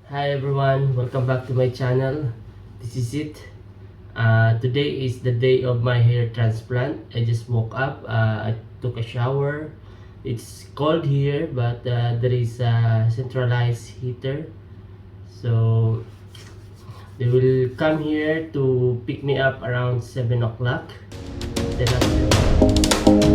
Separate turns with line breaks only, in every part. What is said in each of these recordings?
Hi everyone, welcome back to my channel. This is it. Today is the day of my hair transplant. I just woke up, I took a shower. It's cold here, but there is a centralized heater. So they will come here to pick me up around 7 o'clock. Then after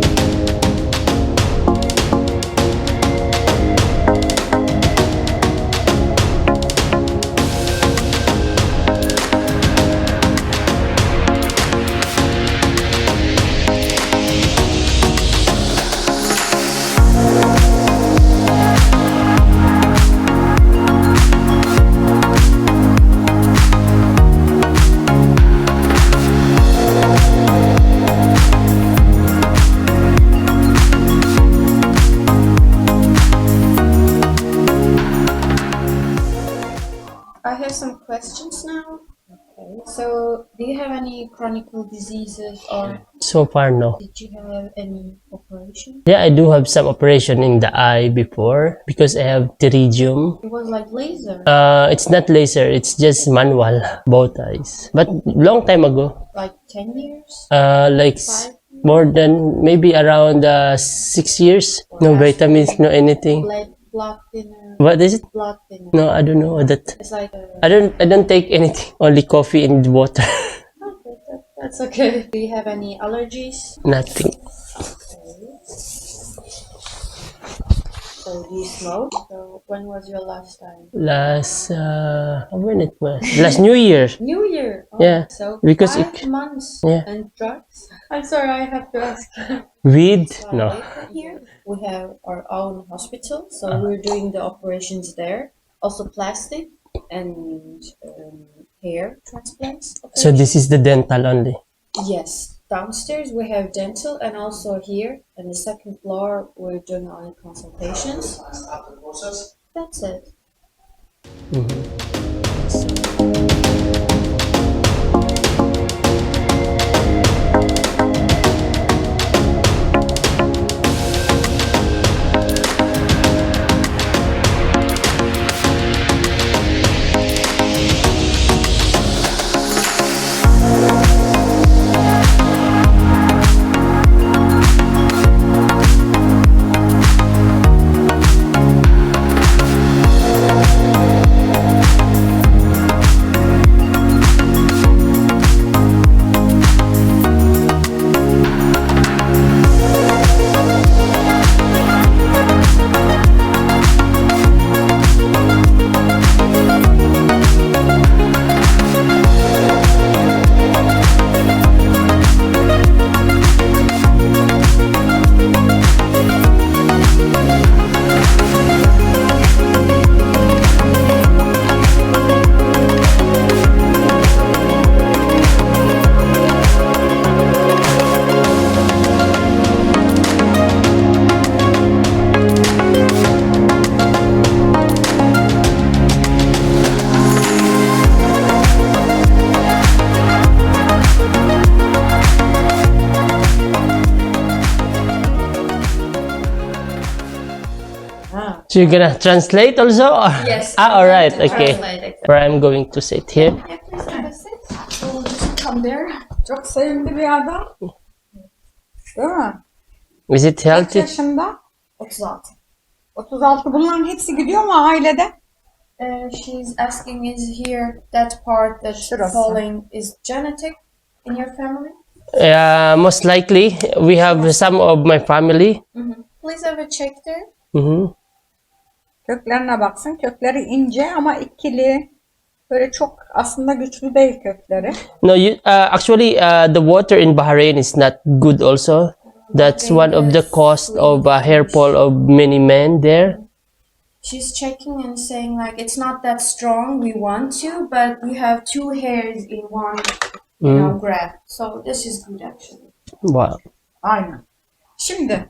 I have some questions now. Okay. So, do you have any chronic diseases or
so far, no.
did you have any operation?
Yeah, I do have some operation in the eye before because I have pterygium.
It was like laser,
It's not laser, it's just manual, both eyes. But long time ago,
like 10 years?
like
5 years?
more than maybe around 6 years. No vitamins, no anything.
Blood thinner.
What is it?
Blood thinner.
No, I don't know that.
It's like
I don't take anything. Only coffee and water.
okay, that's okay. Do you have any allergies?
Nothing.
So, do you smoke? So, when was your last time?
Last when it was? Last New Year.
New Year. Oh,
Yeah,
So,
because
5 months.
Yeah.
And drugs? I'm sorry, I have to ask.
Weed? No.
Here we have our own hospital, so we're doing the operations there. Also plastic and hair transplants.
So this is the dental only.
Yes. Downstairs we have dental, and also here on the second floor we're doing only consultations. That's it.
So you're gonna translate also? Or?
Yes.
All right. Okay.
Translate.
Where I'm going to sit here.
Yeah, please have a sit. So we'll just come there.
Çok sevimli bir adam. Değil mi?
Is it
Kaç
healthy?
yaşında?
36.
36. Bunların hepsi gidiyor mu ailede?
She's asking, is here that part that's
Şurası.
falling is genetic in your family?
Most likely we have some of my family.
Please have a check there.
Köklerine baksın. Kökleri ince ama ikili. Böyle çok aslında güçlü değil kökleri.
No, actually the water in Bahrain is not good also. That's one of the cost of hair fall of many men there.
She's checking and saying like it's not that strong. We want to, but we have 2 hairs in one, graft. So this is good actually.
Wow.
Aynen. Şimdi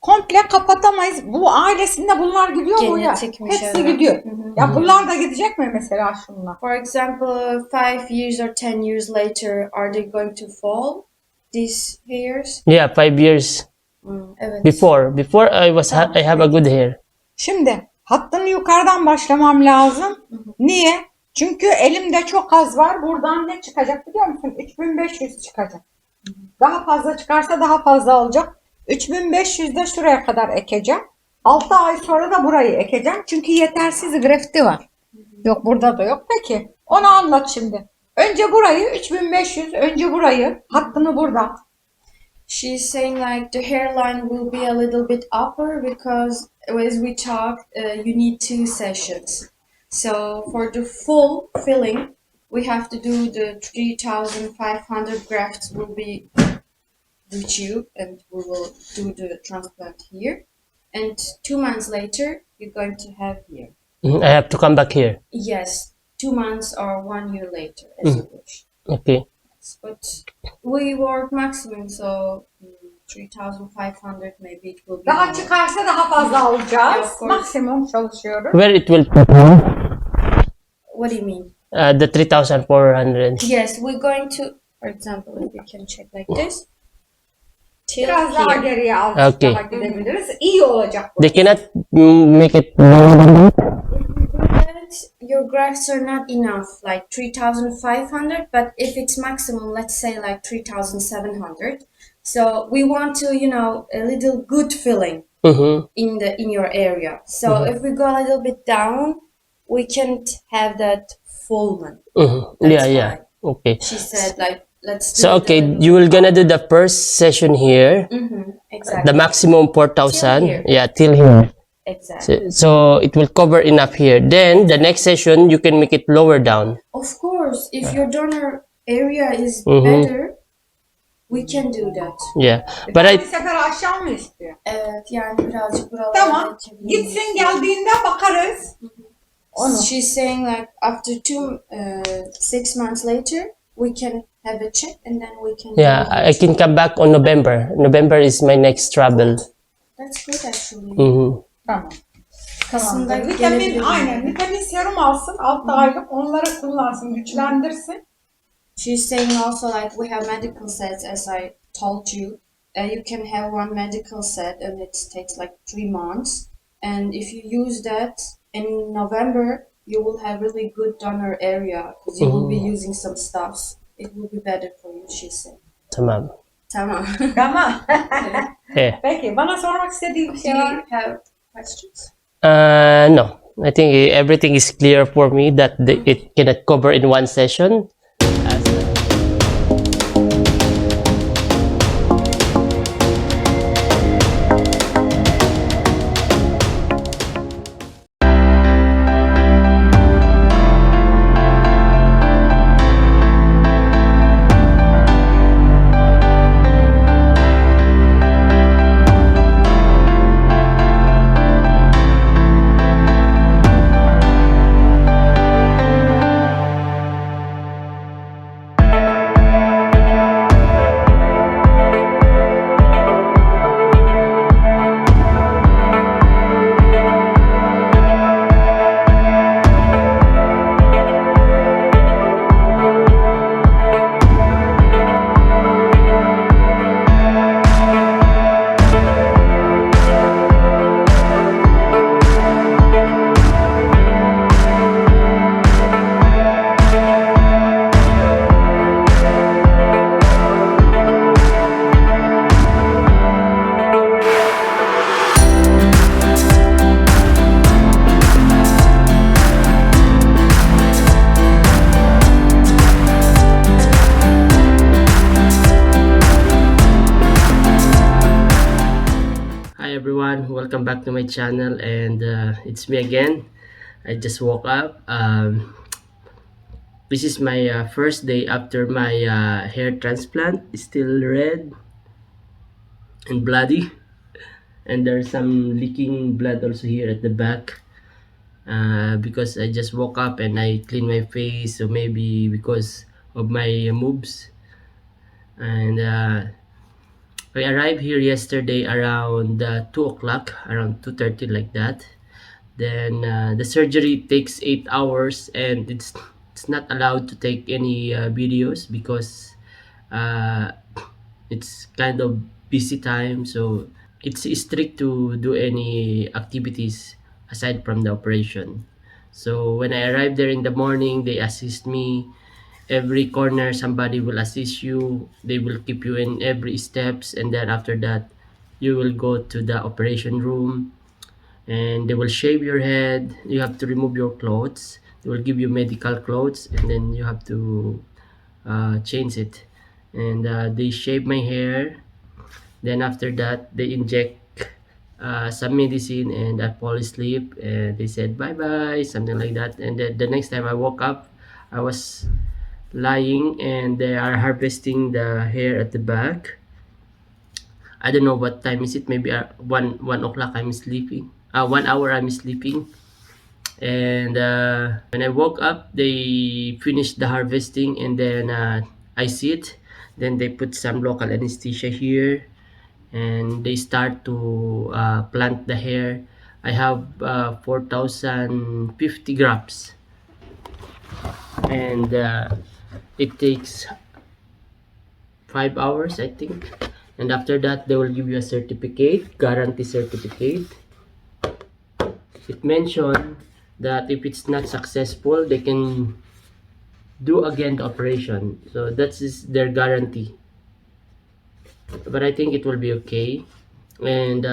komple kapatamayız. Bu ailesinde bunlar gidiyor mu ya?
Genetikmiş,
Hepsi
evet.
gidiyor. Ya bunlar da gidecek mi mesela şunlar?
For example, 5 years or 10 years later, are they going to fall? These hairs?
Yeah, 5 years
Evet.
before I have a good hair.
Şimdi Hattını yukarıdan başlamam lazım. Niye? Çünkü elimde çok az var. Buradan ne çıkacak biliyor musun? 3500 çıkacak. Daha fazla çıkarsa daha fazla olacak. 3500 de şuraya kadar ekeceğim. 6 ay sonra da burayı ekeceğim. Çünkü yetersiz grafti var. Yok burada da yok. Peki onu anlat şimdi. Önce burayı 3500, önce burayı hattını burada.
She's saying like the hairline will be a little bit upper because as we talked, you need 2 sessions. So for the full filling, we have to do the 3,500 grafts will be the tube and we will do the transplant here. And 2 months later, you're going to have here.
I have to come back here.
Yes, 2 months or 1 year later, as you wish.
Okay.
But we work maximum, so 3,500 maybe it will be
Daha
more.
çıkarsa daha fazla alacağız.
Yeah, of course.
Maksimum çalışıyoruz.
Where it will
What do you mean?
the 3,400.
Yes, we're going to, for example, if you can check like this, till
Biraz daha
here.
geriye alacağız.
Okay.
Daha gidebiliriz. İyi olacak bu.
They cannot make it.
Your grafts are not enough, like 3,500, but if it's maximum, let's say like 3,700. So we want to, a little good filling in your area. So if we go a little bit down, we can't have that full one.
Yeah,
That's
yeah.
why.
Okay.
She said like, let's do
So okay,
the,
you will gonna do the first session here.
exactly.
The maximum 4,000.
Till here.
Yeah, till here.
Exactly.
So it will cover enough here. Then the next session you can make it lower down.
Of course, if your donor area is better, we can do that.
Yeah. But I
Bir sefer aşağı mı istiyor?
Evet, yani birazcık buralara
Tamam.
açabiliriz.
Gitsin geldiğinde bakarız. Onu.
She's saying like after 6 months later, we can have a check and then we can.
yeah, I can come back on November. November is my next travel.
That's good actually.
Tamam.
Aslında
Tamam. Vitamin
gelebilir
aynen.
yani.
Vitamin serum alsın. 6 aylık onları kullansın. Güçlendirsin.
She's saying also like we have medical sets as I told you. You can have one medical set and it takes like 3 months. And if you use that in November, you will have really good donor area because you will be using some stuffs. It will be better for you, she said.
Tamam.
Tamam.
Tamam.
Yeah.
Peki. Bana sormak istediğin bir
Do
şey var
you
mı?
have questions?
No. I think everything is clear for me that it cannot cover in one session. Everyone, welcome back to my channel, and it's me again. I just woke up. This is my first day after my hair transplant. It's still red and bloody, and there's some leaking blood also here at the back, because I just woke up and I cleaned my face, so maybe because of my moves. And I arrived here yesterday around 2 o'clock, around 2:30 like that. Then the surgery takes 8 hours, and it's not allowed to take any videos because it's kind of busy time, so it's strict to do any activities aside from the operation. So when I arrive there in the morning, they assist me. Every corner somebody will assist you. They will keep you in every steps, and then after that you will go to the operation room, and they will shave your head. You have to remove your clothes. They will give you medical clothes, and then you have to change it. And they shave my hair. Then after that they inject some medicine, and I fall asleep, and they said bye bye, something like that. And then the next time I woke up, I was lying, and they are harvesting the hair at the back. I don't know what time is it, maybe 1 o'clock. I'm sleeping, 1 hour I'm sleeping. And when I woke up, they finished the harvesting, and then I see it. Then they put some local anesthesia here, and they start to plant the hair. I have 4,050 grafts, and it takes 5 hours, I think. And after that, they will give you a certificate, guarantee certificate. It mentioned that if it's not successful, they can do again the operation. So that is their guarantee. But I think it will be okay. And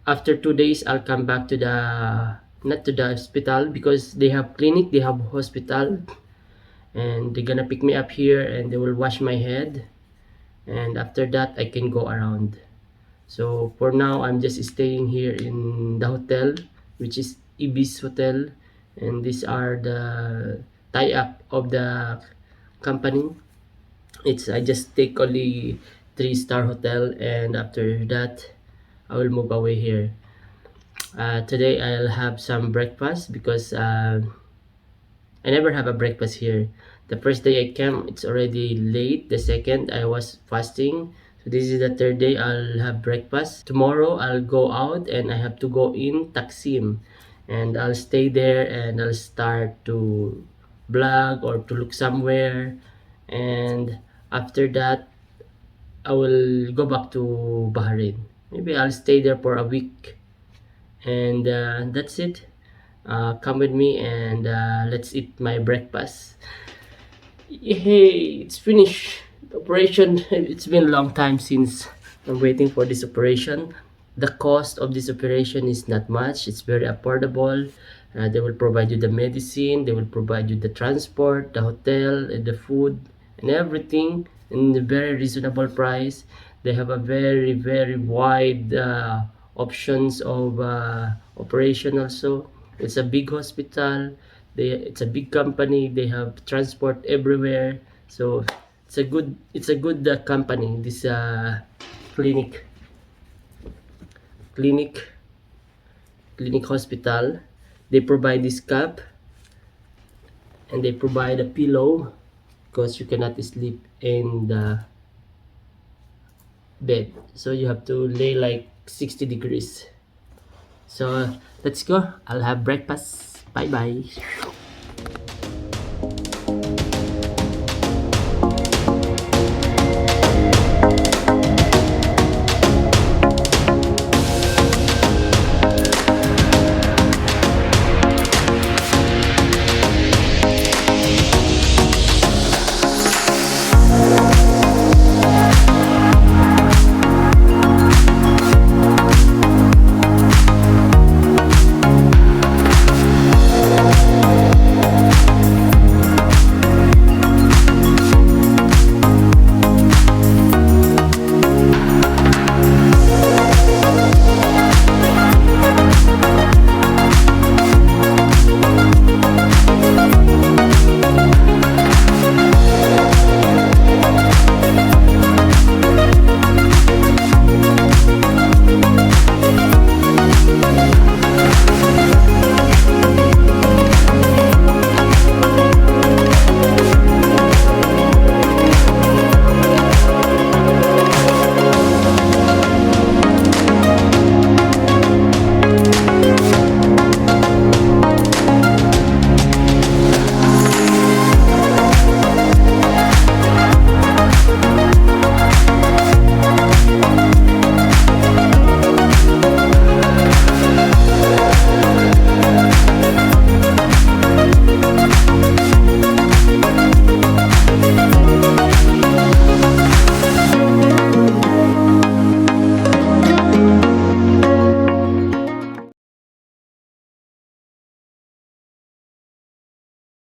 after 2 days, I'll come back to the not to the hospital, because they have clinic, they have hospital, and they're gonna pick me up here, and they will wash my head, and after that I can go around. So for now, I'm just staying here in the hotel, which is Ibis Hotel, and these are the tie-up of the company. It's I just take only 3-star hotel, and after that I will move away here. Today I'll have some breakfast, because I never have a breakfast here. The first day I came, it's already late. The second, I was fasting. So this is the third day I'll have breakfast. Tomorrow I'll go out, and I have to go in Taksim, and I'll stay there, and I'll start to blog or to look somewhere. And after that, I will go back to Bahrain. Maybe I'll stay there for a week, and that's it. Come with me, and let's eat my breakfast. Hey, it's finished. The operation, it's been a long time since I'm waiting for this operation. The cost of this operation is not much. It's very affordable. They will provide you the medicine, they will provide you the transport, the hotel, and the food, and everything in a very reasonable price. They have a very, very wide options of operation also. It's a big hospital. It's a big company. They have transport everywhere. So it's a good company. This clinic clinic clinic hospital. They provide this cup, and they provide a pillow, because you cannot sleep in the bed, so you have to lay like 60 degrees. So let's go. I'll have breakfast. Bye bye.